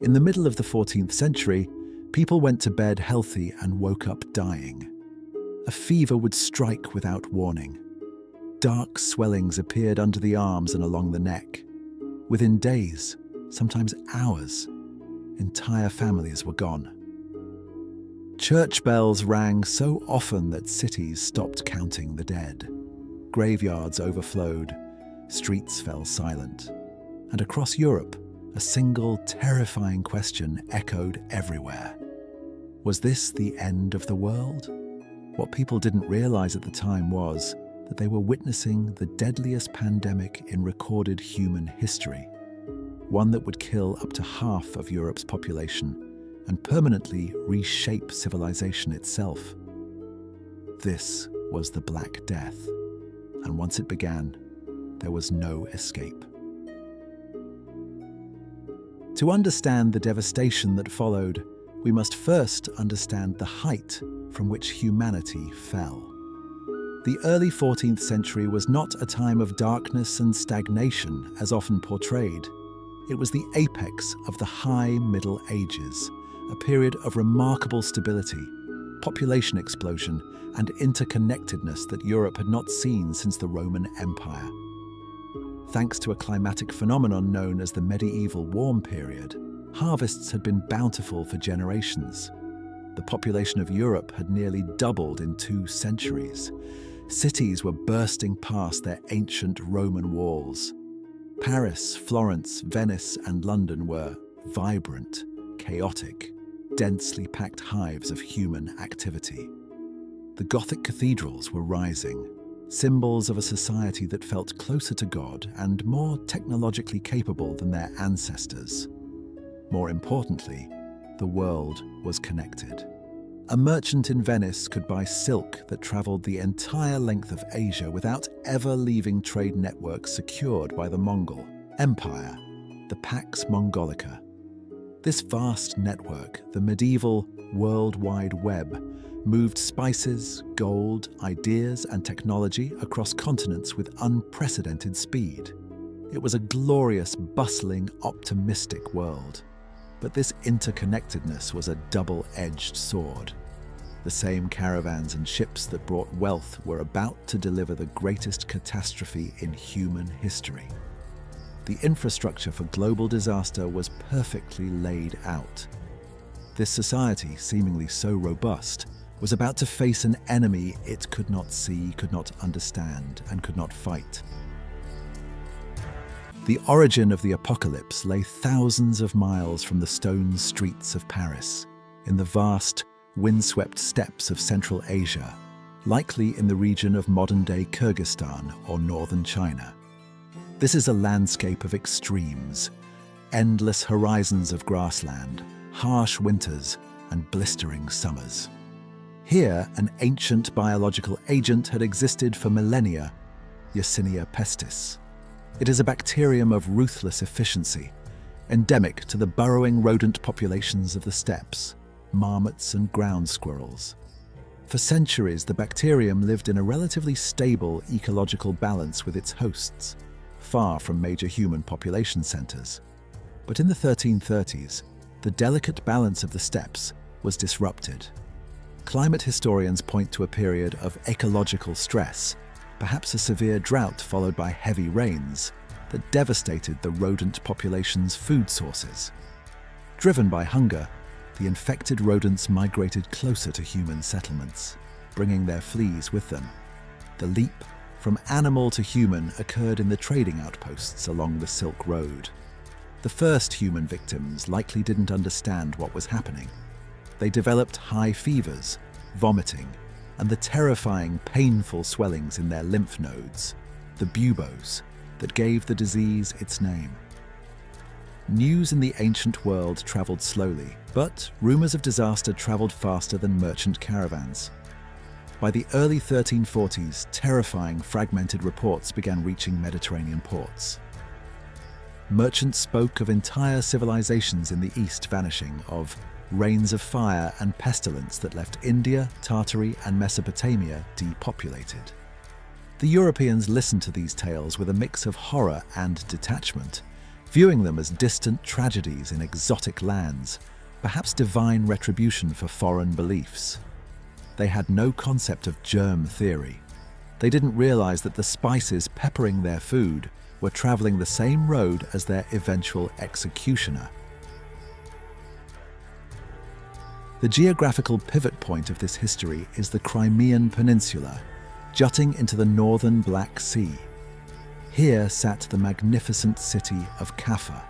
In the middle of the 14th century, people went to bed healthy and woke up dying. A fever would strike without warning. Dark swellings appeared under the arms and along the neck. Within days, sometimes hours, entire families were gone. Church bells rang so often that cities stopped counting the dead. Graveyards overflowed, streets fell silent, and across Europe, a single terrifying question echoed everywhere. Was this the end of the world? What people didn't realize at the time was that they were witnessing the deadliest pandemic in recorded human history, one that would kill up to half of Europe's population and permanently reshape civilization itself. This was the Black Death, and once it began, there was no escape. To understand the devastation that followed, we must first understand the height from which humanity fell. The early 14th century was not a time of darkness and stagnation as often portrayed. It was the apex of the High Middle Ages, a period of remarkable stability, population explosion, and interconnectedness that Europe had not seen since the Roman Empire. Thanks to a climatic phenomenon known as the medieval warm period, harvests had been bountiful for generations. The population of Europe had nearly doubled in 2 centuries. Cities were bursting past their ancient Roman walls. Paris, Florence, Venice, and London were vibrant, chaotic, densely packed hives of human activity. The Gothic cathedrals were rising, symbols of a society that felt closer to God and more technologically capable than their ancestors. More importantly, the world was connected. A merchant in Venice could buy silk that traveled the entire length of Asia without ever leaving trade networks secured by the Mongol Empire, the Pax Mongolica. This vast network, the medieval World Wide Web, moved spices, gold, ideas, and technology across continents with unprecedented speed. It was a glorious, bustling, optimistic world. But this interconnectedness was a double-edged sword. The same caravans and ships that brought wealth were about to deliver the greatest catastrophe in human history. The infrastructure for global disaster was perfectly laid out. This society, seemingly so robust, was about to face an enemy it could not see, could not understand, and could not fight. The origin of the apocalypse lay thousands of miles from the stone streets of Paris, in the vast, windswept steppes of Central Asia, likely in the region of modern-day Kyrgyzstan or northern China. This is a landscape of extremes, endless horizons of grassland, harsh winters, and blistering summers. Here, an ancient biological agent had existed for millennia, Yersinia pestis. It is a bacterium of ruthless efficiency, endemic to the burrowing rodent populations of the steppes, marmots and ground squirrels. For centuries, the bacterium lived in a relatively stable ecological balance with its hosts, far from major human population centers. But in the 1330s, the delicate balance of the steppes was disrupted. Climate historians point to a period of ecological stress, perhaps a severe drought followed by heavy rains, that devastated the rodent population's food sources. Driven by hunger, the infected rodents migrated closer to human settlements, bringing their fleas with them. The leap from animal to human occurred in the trading outposts along the Silk Road. The first human victims likely didn't understand what was happening. They developed high fevers, vomiting, and the terrifying, painful swellings in their lymph nodes, the buboes, that gave the disease its name. News in the ancient world traveled slowly, but rumors of disaster traveled faster than merchant caravans. By the early 1340s, terrifying, fragmented reports began reaching Mediterranean ports. Merchants spoke of entire civilizations in the east vanishing, of reigns of fire and pestilence that left India, Tartary, and Mesopotamia depopulated. The Europeans listened to these tales with a mix of horror and detachment, viewing them as distant tragedies in exotic lands, perhaps divine retribution for foreign beliefs. They had no concept of germ theory. They didn't realize that the spices peppering their food were traveling the same road as their eventual executioner. The geographical pivot point of this history is the Crimean Peninsula, jutting into the northern Black Sea. Here sat the magnificent city of Caffa.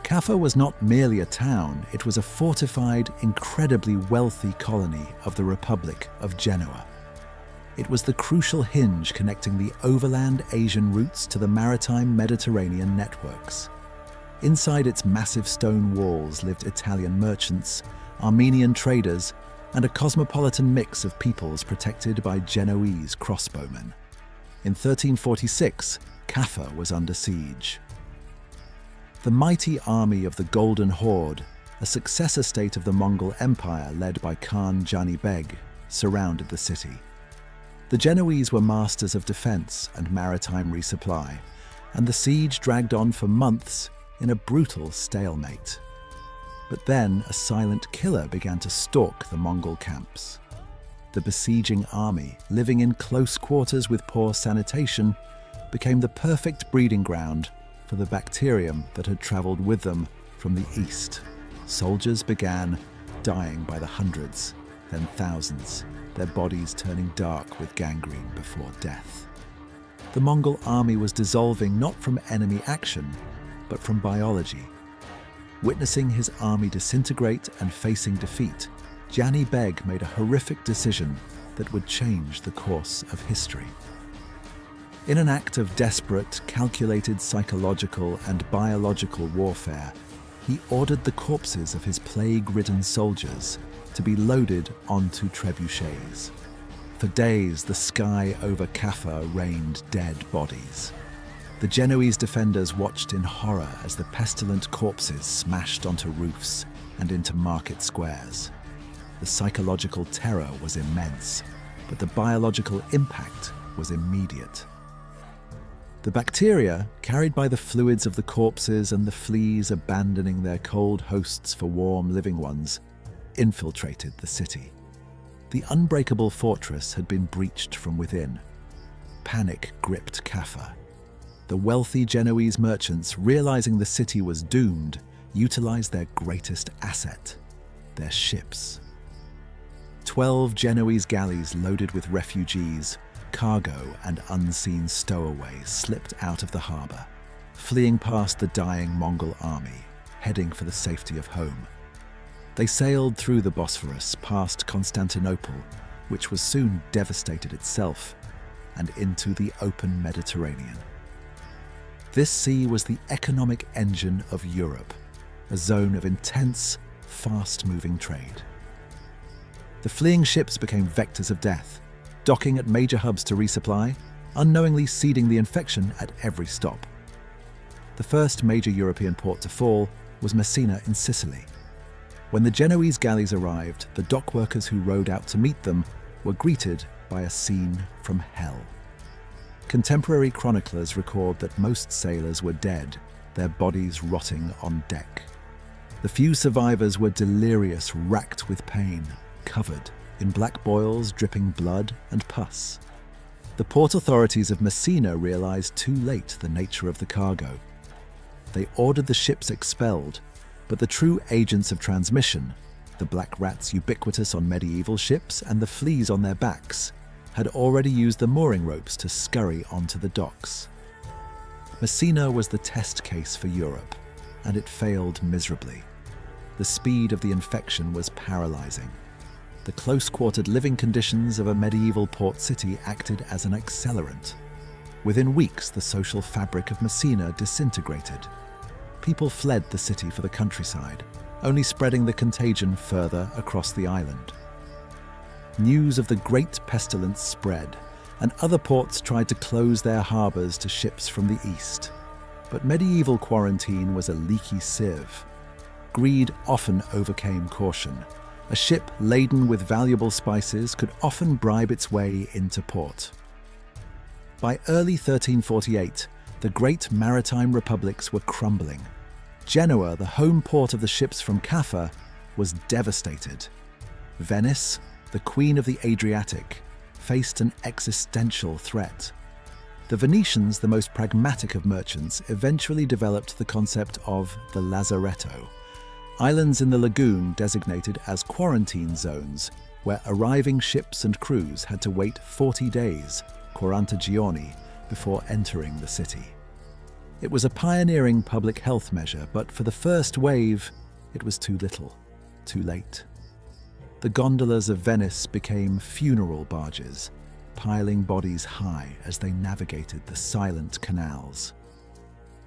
Caffa was not merely a town, it was a fortified, incredibly wealthy colony of the Republic of Genoa. It was the crucial hinge connecting the overland Asian routes to the maritime Mediterranean networks. Inside its massive stone walls lived Italian merchants, Armenian traders, and a cosmopolitan mix of peoples protected by Genoese crossbowmen. In 1346, Caffa was under siege. The mighty army of the Golden Horde, a successor state of the Mongol Empire led by Khan Jani Beg, surrounded the city. The Genoese were masters of defense and maritime resupply, and the siege dragged on for months in a brutal stalemate. But then a silent killer began to stalk the Mongol camps. The besieging army, living in close quarters with poor sanitation, became the perfect breeding ground for the bacterium that had traveled with them from the east. Soldiers began dying by the hundreds, then thousands, their bodies turning dark with gangrene before death. The Mongol army was dissolving not from enemy action, but from biology. Witnessing his army disintegrate and facing defeat, Jani Beg made a horrific decision that would change the course of history. In an act of desperate, calculated psychological and biological warfare, he ordered the corpses of his plague-ridden soldiers to be loaded onto trebuchets. For days, the sky over Caffa rained dead bodies. The Genoese defenders watched in horror as the pestilent corpses smashed onto roofs and into market squares. The psychological terror was immense, but the biological impact was immediate. The bacteria, carried by the fluids of the corpses and the fleas abandoning their cold hosts for warm living ones, infiltrated the city. The unbreakable fortress had been breached from within. Panic gripped Caffa. The wealthy Genoese merchants, realizing the city was doomed, utilized their greatest asset, their ships. 12 Genoese galleys loaded with refugees, cargo, and unseen stowaways slipped out of the harbor, fleeing past the dying Mongol army, heading for the safety of home. They sailed through the Bosphorus, past Constantinople, which was soon devastated itself, and into the open Mediterranean. This sea was the economic engine of Europe, a zone of intense, fast-moving trade. The fleeing ships became vectors of death, docking at major hubs to resupply, unknowingly seeding the infection at every stop. The first major European port to fall was Messina in Sicily. When the Genoese galleys arrived, the dock workers who rowed out to meet them were greeted by a scene from hell. Contemporary chroniclers record that most sailors were dead, their bodies rotting on deck. The few survivors were delirious, racked with pain, covered in black boils dripping blood and pus. The port authorities of Messina realized too late the nature of the cargo. They ordered the ships expelled, but the true agents of transmission, the black rats ubiquitous on medieval ships and the fleas on their backs, had already used the mooring ropes to scurry onto the docks. Messina was the test case for Europe, and it failed miserably. The speed of the infection was paralyzing. The close-quartered living conditions of a medieval port city acted as an accelerant. Within weeks, the social fabric of Messina disintegrated. People fled the city for the countryside, only spreading the contagion further across the island. News of the great pestilence spread, and other ports tried to close their harbors to ships from the east. But medieval quarantine was a leaky sieve. Greed often overcame caution. A ship laden with valuable spices could often bribe its way into port. By early 1348, The great maritime republics were crumbling. Genoa, the home port of the ships from Caffa, was devastated. Venice, the queen of the Adriatic, faced an existential threat. The Venetians, the most pragmatic of merchants, eventually developed the concept of the lazaretto, islands in the lagoon designated as quarantine zones, where arriving ships and crews had to wait 40 days, 40 giorni, before entering the city. It was a pioneering public health measure, but for the first wave, it was too little, too late. The gondolas of Venice became funeral barges, piling bodies high as they navigated the silent canals.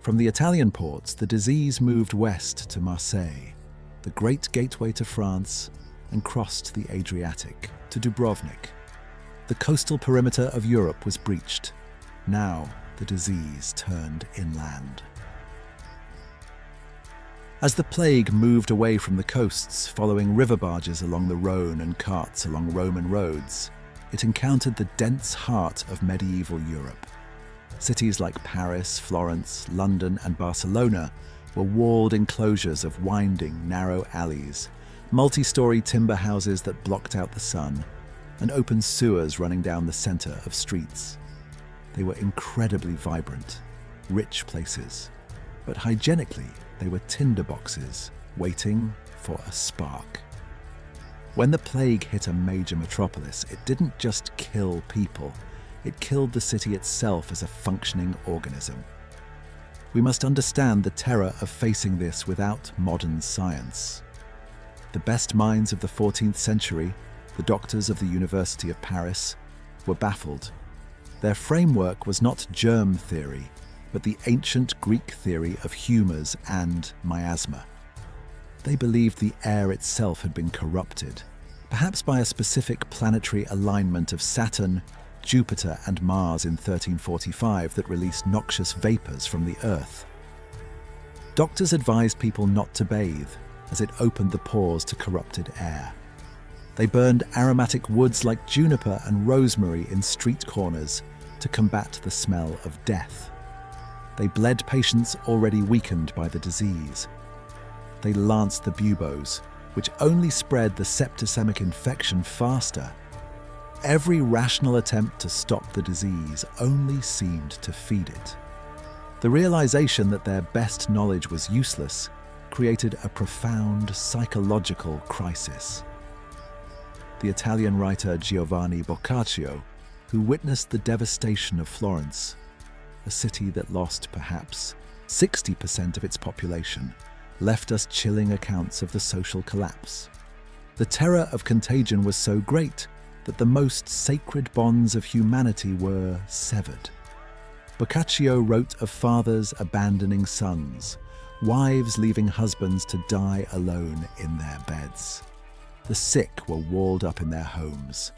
From the Italian ports, the disease moved west to Marseille, the great gateway to France, and crossed the Adriatic to Dubrovnik. The coastal perimeter of Europe was breached. Now, the disease turned inland. As the plague moved away from the coasts, following river barges along the Rhone and carts along Roman roads, it encountered the dense heart of medieval Europe. Cities like Paris, Florence, London, and Barcelona were walled enclosures of winding, narrow alleys, multi-story timber houses that blocked out the sun, and open sewers running down the center of streets. They were incredibly vibrant, rich places, but hygienically, they were tinderboxes waiting for a spark. When the plague hit a major metropolis, it didn't just kill people, it killed the city itself as a functioning organism. We must understand the terror of facing this without modern science. The best minds of the 14th century, the doctors of the University of Paris, were baffled. Their framework was not germ theory, but the ancient Greek theory of humours and miasma. They believed the air itself had been corrupted, perhaps by a specific planetary alignment of Saturn, Jupiter, and Mars in 1345 that released noxious vapours from the Earth. Doctors advised people not to bathe, as it opened the pores to corrupted air. They burned aromatic woods like juniper and rosemary in street corners to combat the smell of death. They bled patients already weakened by the disease. They lanced the buboes, which only spread the septicemic infection faster. Every rational attempt to stop the disease only seemed to feed it. The realization that their best knowledge was useless created a profound psychological crisis. The Italian writer Giovanni Boccaccio, who witnessed the devastation of Florence, a city that lost perhaps 60% of its population, left us chilling accounts of the social collapse. The terror of contagion was so great that the most sacred bonds of humanity were severed. Boccaccio wrote of fathers abandoning sons, wives leaving husbands to die alone in their beds. The sick were walled up in their homes.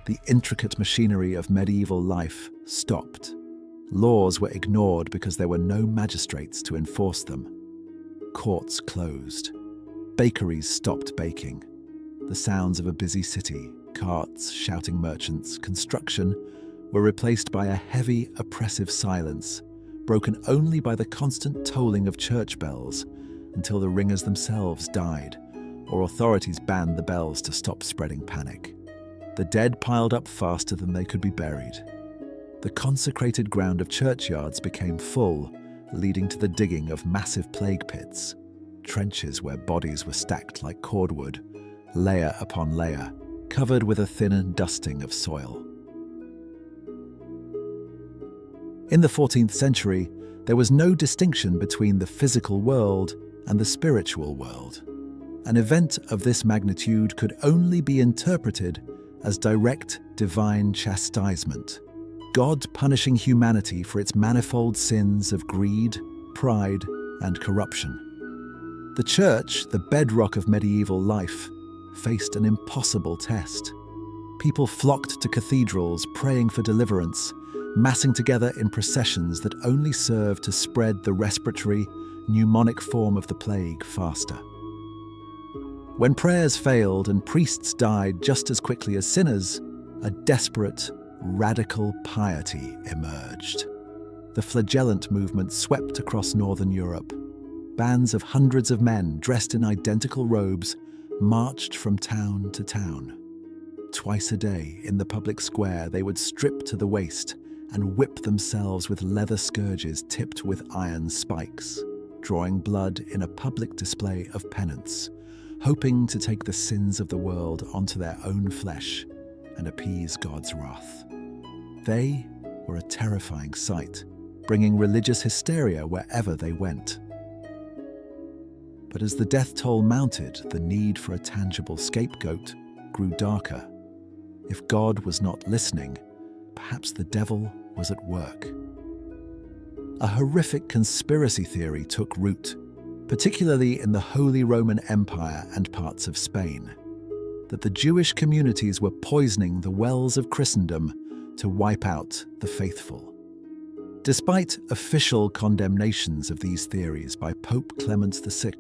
The intricate machinery of medieval life stopped. Laws were ignored because there were no magistrates to enforce them. Courts closed. Bakeries stopped baking. The sounds of a busy city, carts, shouting merchants, construction, were replaced by a heavy, oppressive silence, broken only by the constant tolling of church bells until the ringers themselves died, or authorities banned the bells to stop spreading panic. The dead piled up faster than they could be buried. The consecrated ground of churchyards became full, leading to the digging of massive plague pits, trenches where bodies were stacked like cordwood, layer upon layer, covered with a thin dusting of soil. In the 14th century, there was no distinction between the physical world and the spiritual world. An event of this magnitude could only be interpreted as direct divine chastisement, God punishing humanity for its manifold sins of greed, pride, and corruption. The Church, the bedrock of medieval life, faced an impossible test. People flocked to cathedrals praying for deliverance, massing together in processions that only served to spread the respiratory, pneumonic form of the plague faster. When prayers failed and priests died just as quickly as sinners, a desperate, radical piety emerged. the flagellant movement swept across northern Europe. Bands of hundreds of men dressed in identical robes marched from town to town. Twice a day, in the public square, they would strip to the waist and whip themselves with leather scourges tipped with iron spikes, drawing blood in a public display of penance, hoping to take the sins of the world onto their own flesh and appease God's wrath. They were a terrifying sight, bringing religious hysteria wherever they went. But as the death toll mounted, the need for a tangible scapegoat grew darker. If God was not listening, perhaps the devil was at work. A horrific conspiracy theory took root, particularly in the Holy Roman Empire and parts of Spain, that the Jewish communities were poisoning the wells of Christendom to wipe out the faithful. Despite official condemnations of these theories by Pope Clement VI,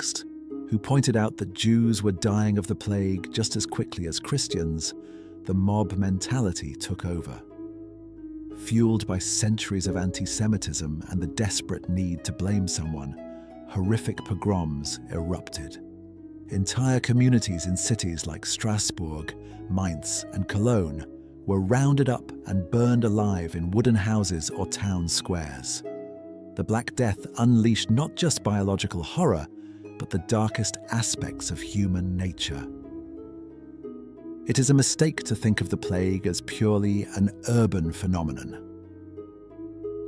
who pointed out that Jews were dying of the plague just as quickly as Christians, the mob mentality took over. Fueled by centuries of anti-Semitism and the desperate need to blame someone, horrific pogroms erupted. Entire communities in cities like Strasbourg, Mainz, and Cologne were rounded up and burned alive in wooden houses or town squares. The Black Death unleashed not just biological horror, but the darkest aspects of human nature. It is a mistake to think of the plague as purely an urban phenomenon.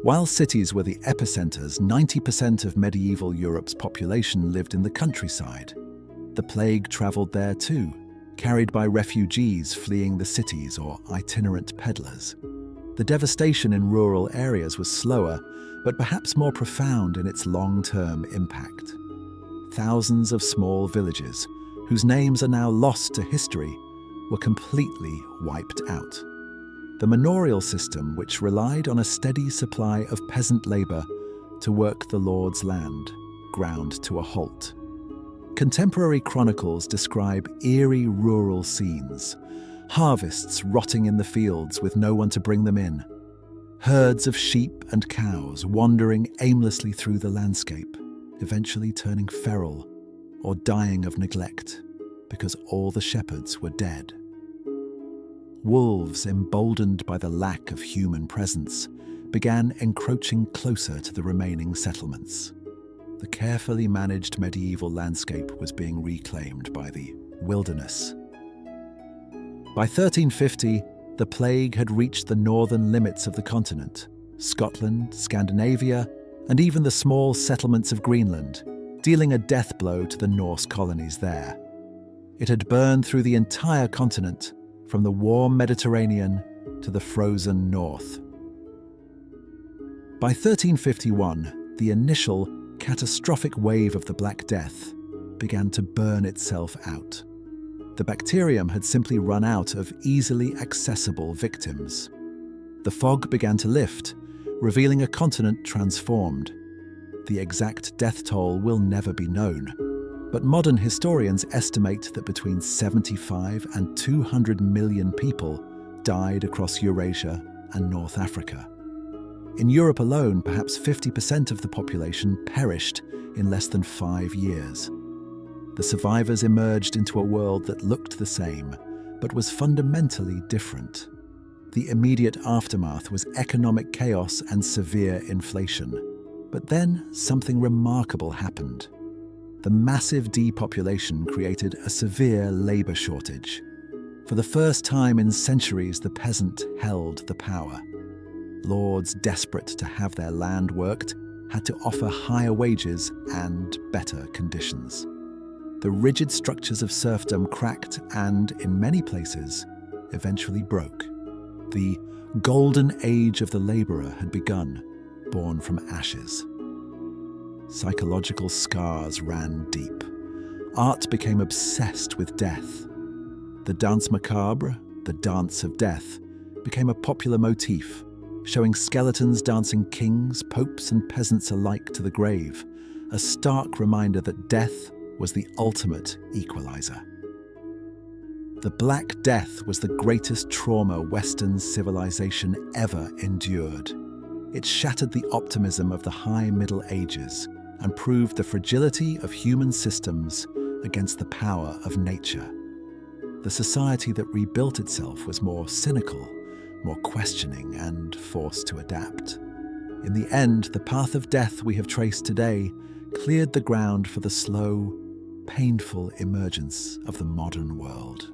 While cities were the epicenters, 90% of medieval Europe's population lived in the countryside. The plague traveled there too, carried by refugees fleeing the cities or itinerant peddlers. The devastation in rural areas was slower, but perhaps more profound in its long-term impact. Thousands of small villages, whose names are now lost to history, were completely wiped out. The manorial system, which relied on a steady supply of peasant labor to work the Lord's land, ground to a halt. Contemporary chronicles describe eerie rural scenes, harvests rotting in the fields with no one to bring them in, herds of sheep and cows wandering aimlessly through the landscape, eventually turning feral or dying of neglect because all the shepherds were dead. Wolves, emboldened by the lack of human presence, began encroaching closer to the remaining settlements. The carefully managed medieval landscape was being reclaimed by the wilderness. By 1350, the plague had reached the northern limits of the continent, Scotland, Scandinavia, and even the small settlements of Greenland, dealing a death blow to the Norse colonies there. It had burned through the entire continent, from the warm Mediterranean to the frozen north. By 1351, the initial catastrophic wave of the Black Death began to burn itself out. The bacterium had simply run out of easily accessible victims. The fog began to lift, revealing a continent transformed. The exact death toll will never be known, but modern historians estimate that between 75 and 200 million people died across Eurasia and North Africa. In Europe alone, perhaps 50% of the population perished in less than 5 years. The survivors emerged into a world that looked the same, but was fundamentally different. The immediate aftermath was economic chaos and severe inflation. But then something remarkable happened. The massive depopulation created a severe labor shortage. For the first time in centuries, the peasant held the power. Lords desperate to have their land worked had to offer higher wages and better conditions. The rigid structures of serfdom cracked and, in many places, eventually broke. The golden age of the laborer had begun, born from ashes. Psychological scars ran deep. Art became obsessed with death. The danse macabre, the dance of death, became a popular motif, showing skeletons dancing kings, popes, and peasants alike to the grave, a stark reminder that death was the ultimate equalizer. The Black Death was the greatest trauma Western civilization ever endured. It shattered the optimism of the High Middle Ages and proved the fragility of human systems against the power of nature. The society that rebuilt itself was more cynical, more questioning, and forced to adapt. In the end, the path of death we have traced today cleared the ground for the slow, painful emergence of the modern world.